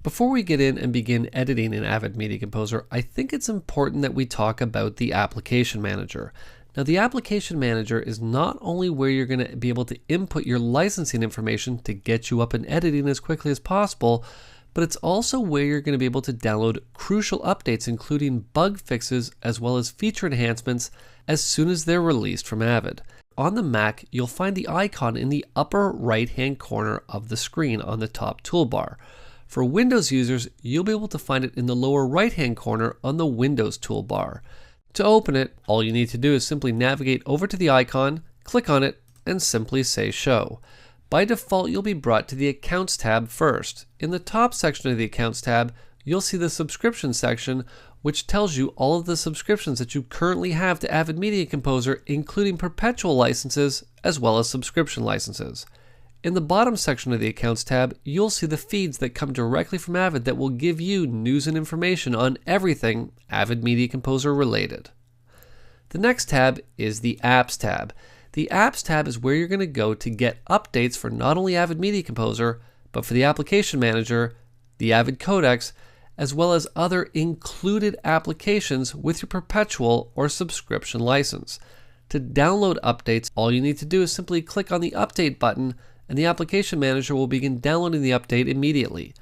Before we get in and begin editing in Avid Media Composer, I think it's important that we talk about the Application Manager. Now, the Application Manager is not only where you're going to be able to input your licensing information to get you up and editing as quickly as possible, but it's also where you're going to be able to download crucial updates, including bug fixes as well as feature enhancements as soon as they're released from Avid. On the Mac, you'll find the icon in the upper right-hand corner of the screen on the top toolbar. For Windows users, you'll be able to find it in the lower right-hand corner on the Windows toolbar. To open it, all you need to do is simply navigate over to the icon, click on it, and simply say Show. By default, you'll be brought to the Accounts tab first. In the top section of the Accounts tab, you'll see the Subscription section, which tells you all of the subscriptions that you currently have to Avid Media Composer, including perpetual licenses as well as subscription licenses. In the bottom section of the Accounts tab, you'll see the feeds that come directly from Avid that will give you news and information on everything Avid Media Composer related. The next tab is the Apps tab. The Apps tab is where you're going to go to get updates for not only Avid Media Composer, but for the Application Manager, the Avid Codecs, as well as other included applications with your perpetual or subscription license. To download updates, all you need to do is simply click on the Update button, and the Application Manager will begin downloading the update immediately.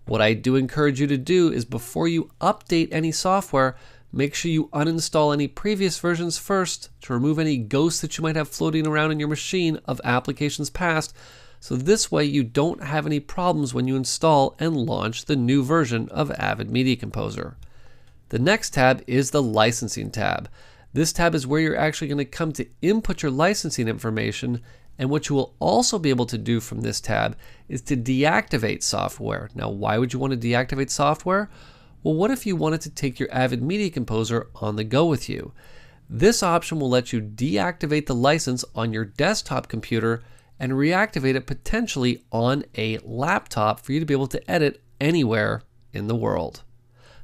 What I do encourage you to do is before you update any software, make sure you uninstall any previous versions first to remove any ghosts that you might have floating around in your machine of applications past, so this way you don't have any problems when you install and launch the new version of Avid Media Composer. The next tab is the Licensing tab. This tab is where you're actually going to come to input your licensing information, and what you will also be able to do from this tab is to deactivate software. Now, why would you want to deactivate software? Well, what if you wanted to take your Avid Media Composer on the go with you? This option will let you deactivate the license on your desktop computer and reactivate it potentially on a laptop for you to be able to edit anywhere in the world.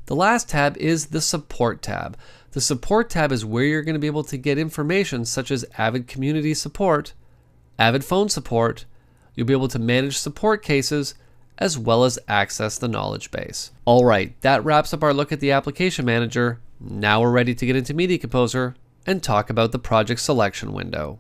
The last tab is the Support tab. The Support tab is where you're going to be able to get information such as Avid Community Support, Avid Phone Support. You'll be able to manage support cases as well as access the knowledge base. All right, that wraps up our look at the Application Manager. Now we're ready to get into Media Composer and talk about the project selection window.